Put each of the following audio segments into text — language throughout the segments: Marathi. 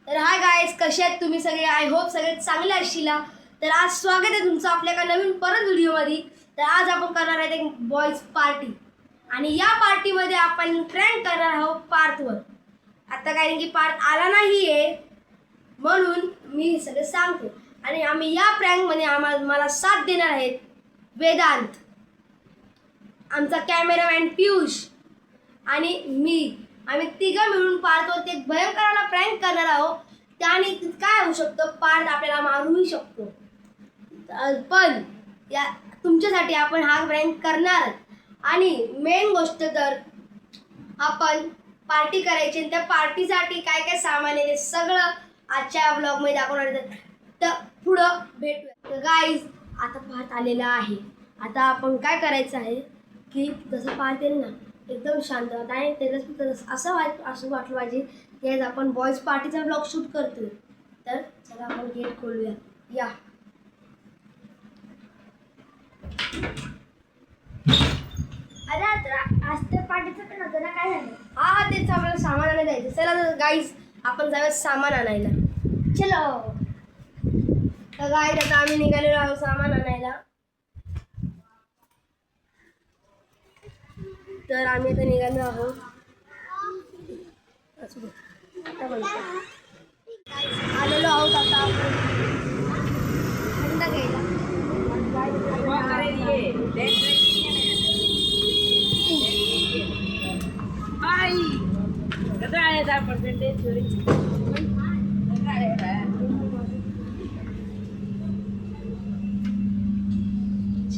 तर हाय गाईज, कसे आहेत तुम्ही सगळे? आय होप सगळे चांगले असशीला. तर आज स्वागत आहे तुमचं आपल्या एका नवीन परत व्हिडिओमध्ये. तर आज आपण करणार आहे एक बॉईज पार्टी आणि या पार्टीमध्ये आपण प्रँक करणार आहोत पार्थवर. आता कारण की पार्थ आला नाही आहे म्हणून मी हे सगळं सांगतो. आणि आम्ही या प्रँकमध्ये मला साथ देणार आहेत वेदांत, आमचा कॅमेरामॅन पियुष आणि मी. आम्ही तिघं मिळून पार्थवरती एक भयंकराला प्रँक करणार आहोत. त्याने काय होऊ शकतं, पार्थ आपल्याला मारूही शकतो. पण या तुमच्यासाठी आपण हा प्रँक करणार. आणि मेन गोष्ट तर आपण पार्टी करायची आणि त्या पार्टीसाठी काय काय सामान आहे ते सगळं आजच्या ब्लॉगमध्ये दाखवणार आहे. तर पुढं भेटूया. तर गाईज, आता पार्थ आलेला आहे. आता आपण काय करायचं आहे की जसं पार्थ येईल ना एकदम शांत आणि त्याचं असं वाटलं पाहिजे की आज आपण बॉईज पार्टीचा ब्लॉग शूट करतोय. तर चला आपण गेट खोलूया. या अरे आज त्या पार्टीचं पण होतं ना, काय झालं? हा तेच आपल्याला सामान आणायला जायचं. चला तर गाईज, आपण जाऊया सामान आणायला. चलो. तर गाईज, आता आम्ही निघालेलो आहोत सामान आणायला. तर आम्ही आता निघालो आहोत. आलेलो आहोत आता आपण थंड घ्यायला.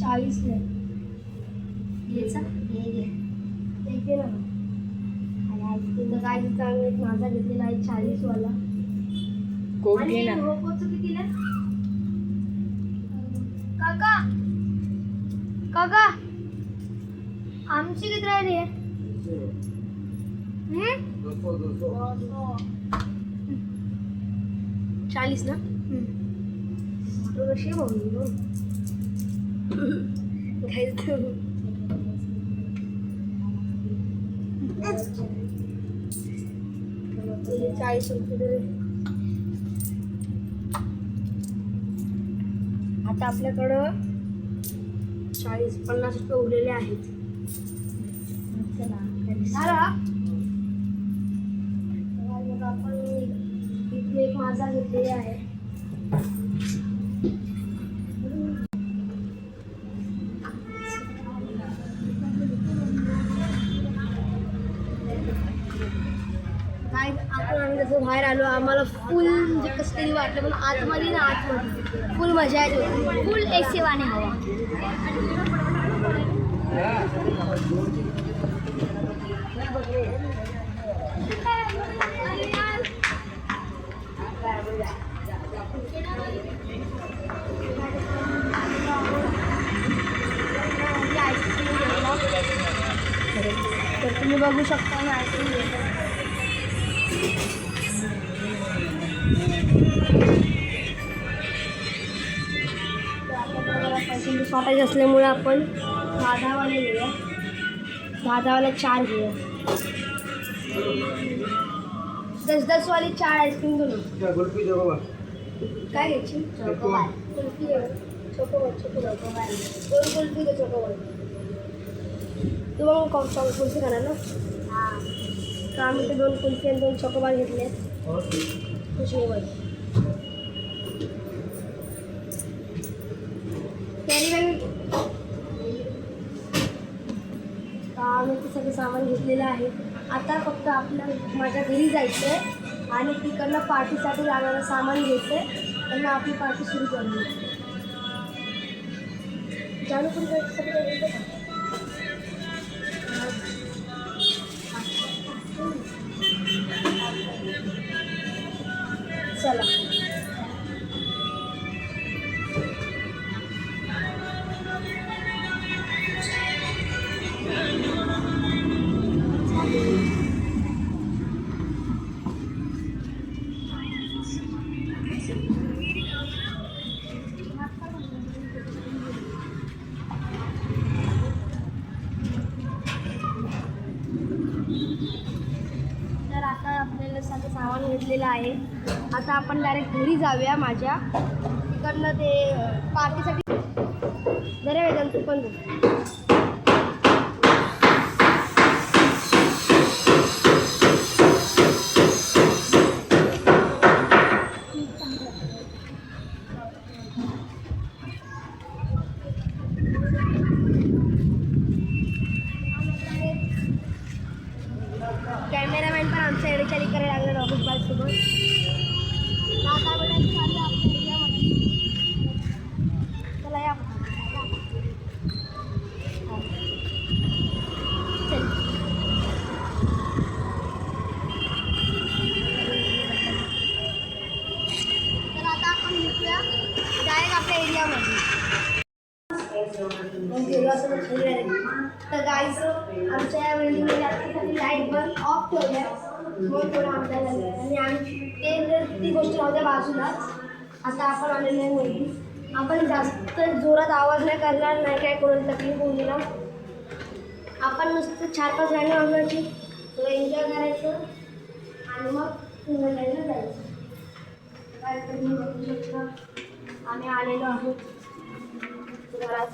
चाळीस नाही घ्यायचा घे ना. आणि आईस्क्रीमचा काय चांगले माझा घेतलेला आहे 40 वाला. आणि रोकोचं कितीला? काका काका आमची किती राहिली आहे? 40 ना. कशी म्हणून घ्यायचं. 40 रुपये. आता आपल्याकडं 40-50 रुपये उरलेले आहेत. आपण इथे एक माझा घेतलेले आहे. आपण जसं बाहेर आलो आम्हाला फुल म्हणजे कसं तरी वाटलं, पण आतमध्ये फुल मजा येते. फुल AC वाने हवा. तर तुम्ही बघू शकता ना आईस्क्रीम वाटायचे असल्यामुळे आपण 10-10वाले घेऊया. 10-10वाला 4 घेऊया. 10-10 वाली 4 आईस्क्रीम घेऊन. काय घ्यायची? चोकोबार. कुल्फी चोकोबार 2 कुल्फी दे. चोकोबार तू मग कुल्फी खाणार ना? हां. तर आम्ही ते 2 कुल्फी आणि 2 चोकोबार घेतले. खुश नाही पाहिजे. आम्ही ते सगळं सामान घेतलेलं आहे. आता फक्त आपल्याला माझ्या घरी जायचं आहे आणि तिकडनं पार्टीसाठी लागणारं सामान घ्यायचं आहे. त्यांना आपली पार्टी सुरू करली. जाणू पण सगळं चला. तर आता आपल्याला सगळं सामान घेतलेलं आहे. आता आपण डायरेक्ट घरी जाऊया माझ्या तिकडनं ते पार्टीसाठी जरा वेदांत पण कॅमेरामॅन पण आमच्या एडेचारी करायला लागला ऑफिस बाईसोबत. आता वेळेस चालू आपल्या एरियामध्ये. चला या चल. तर आता आपण निघूया डायरेक्ट आपल्या एरियामध्ये. तर गाईज आमच्या बिल्डिंगमध्ये आतासाठी लाईट बंद ऑफ ठेवल्या मग थोडं आपल्याला आणि आम्ही ती गोष्ट नव्हत्या बाजूलाच. आता आपण आलेलो आहे वरती. आपण जास्त जोरात आवाज नाही करणार नाही काय कोणाला तकलीफ होऊन दिला. आपण नुसतं 4-5 गाणी वाजवायची थोडं एन्जॉय करायचं आणि मग सिंगल लाईनला जायचं. काय तुम्ही बघू शकता आम्ही आलेलो आहोत घरात.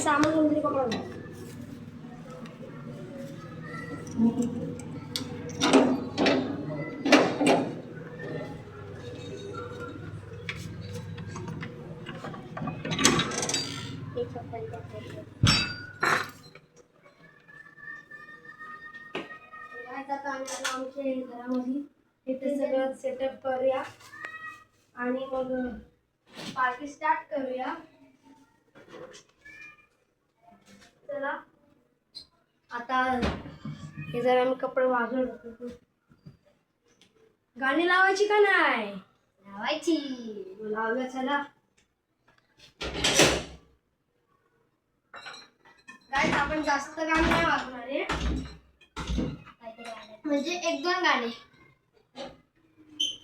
सामान वगैरे पकडून आमच्या घरामध्ये इथे सगळं सेटअप करूया आणि मग पार्टी स्टार्ट करूया. चला आता हे जरा मी कपडे वाजवून टाकतो. गाणी लावायची का नाही लावायची लावूया. चला काय आपण जास्त गाणी नाही वाजवणार आहे म्हणजे 1-2 गाणी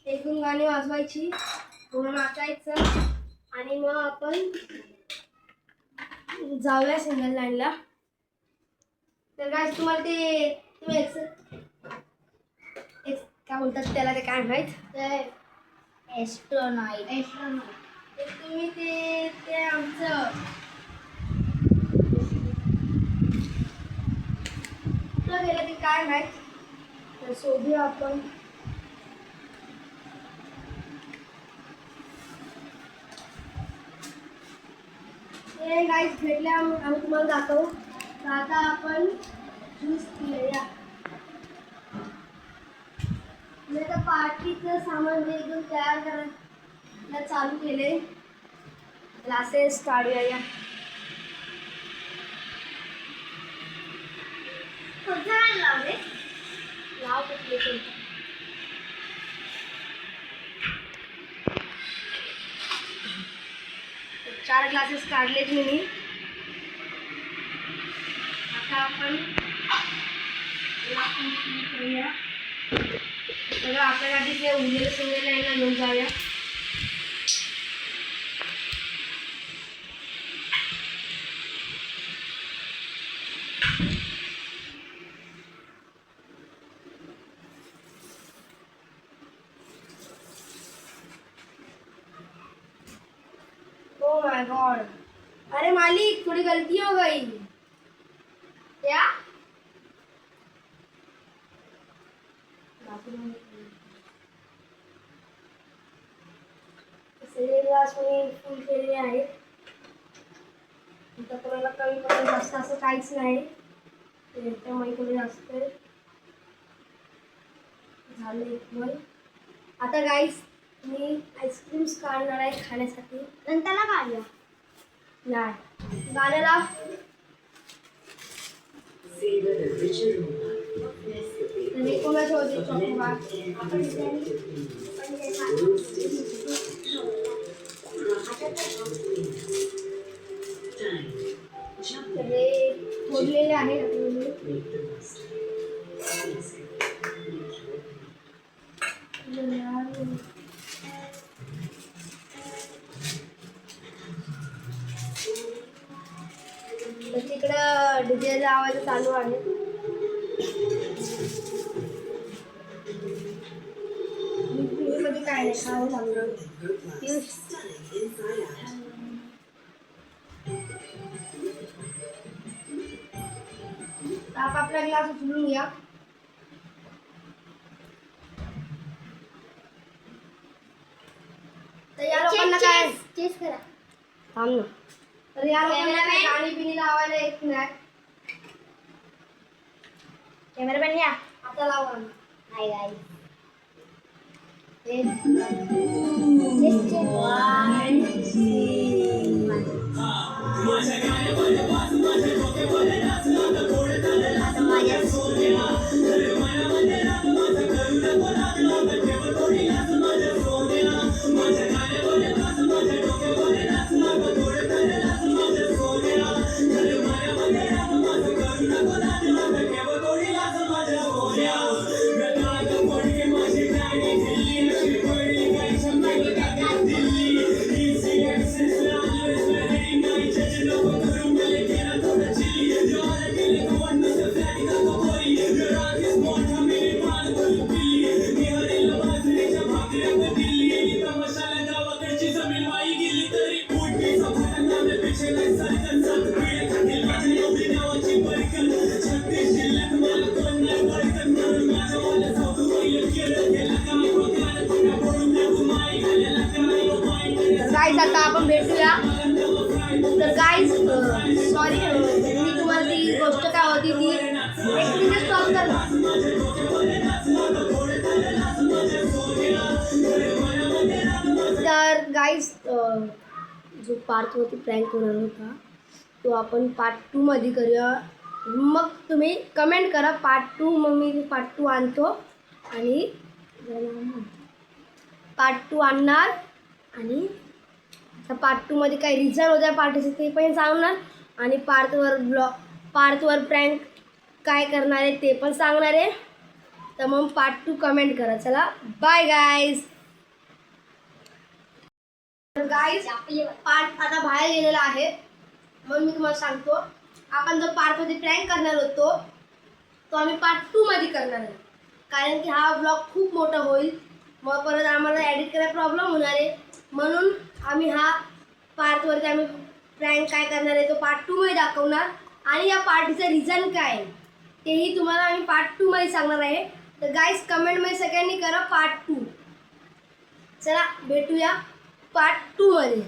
1-2 गाणी वाजवायची थोडं नाचायचं आणि मग आपण जाऊया सिंगल लाईनला. तर काय तुम्हाला ते तुम्ही काय बोलतात त्याला ते काय माहीत एस्ट्रोनाइट तुम्ही ते आमचं कुठलं गेलं ते काय माहीत. तर शोधूया आपण. गाईस भेटल्या आम्ही तुम्हाला दाखवू. तर आता आपण ज्यूस पिऊया. मी आता पार्टीचं सामान जे एकदम तयार करायला चालू केले. ग्लासेस काढूया. लावले लाव कुठले 4 ग्लासेस काढलेत मी. आता आपण करूया सगळं आपल्याला आधी ते उरलेलं सिंगल लाईनला घेऊन जाऊया. Oh my God! अरे मालिक थोड़ी गलती हो गई क्या? सगळे ग्लास मी फुल केलेले आहेत. इथं कोणाला कमी पडेल जास्त असं काहीच नाही. त्यामुळे थोडे जास्त झाले एकदम. आता गाईस मी आईस्क्रीम्स काढणार आहे खाण्यासाठी. नंतरला काढूया नाही गाण्याला कोणाच्या होते चॉकलेट फोडलेले आहेत. तिकडं डीजेचा आवाज चालू आहे. काय नाही खाऊ लागलो पियुष आपला ग्लास उचलून घ्या तर या लोकांना काय चेस करा थांब ना तर या लोकांना काय गाणी बिनी लावायला येत नाही कॅमेरामॅन या आता लावा हाय गाईस गाईज आता आपण भेटूया तर गाईज सॉरी मी तुम्हाला ती गोष्ट काय होती ती एक मिनिट स्टॉप कर तर गाईज जो पार्थवरती प्रँक होणार होता तो आपण पार्ट 2 मध्ये करूया मग तुम्ही कमेंट करा पार्ट 2 मग मी पार्ट 2 आणतो आणि पार्ट 2 आणणार आणि पार्ट 2 मध्ये काही रिझन होत्या पार्टीचे ते पण सांगणार आणि पार्थवर प्रँक काय करणार आहे ते पण सांगणार आहे तर मग पार्ट 2 कमेंट करा चला बाय गाईज तर गाईज पार्ट आता बाहेर गेलेला आहे मग मी तुम्हाला सांगतो आपण जो पार्थमध्ये प्रँक करणार होतो तो आम्ही पार्ट 2 मध्ये करणार आहे कारण की हा ब्लॉग खूप मोठा होईल मग परत आम्हाला एडिट करायला प्रॉब्लेम होणार आहे म्हणून आम्ही हा पार्थवरती आम्ही प्रँक काय करणार आहे तो पार्ट 2 मध्ये दाखवणार आणि या पार्टीचं रिझन काय आहे तेही तुम्हाला आम्ही पार्ट 2 मध्ये सांगणार आहे तर गाईज कमेंटमध्ये सगळ्यांनी करा पार्ट 2 चला भेटूया पार्ट 2 मध्ये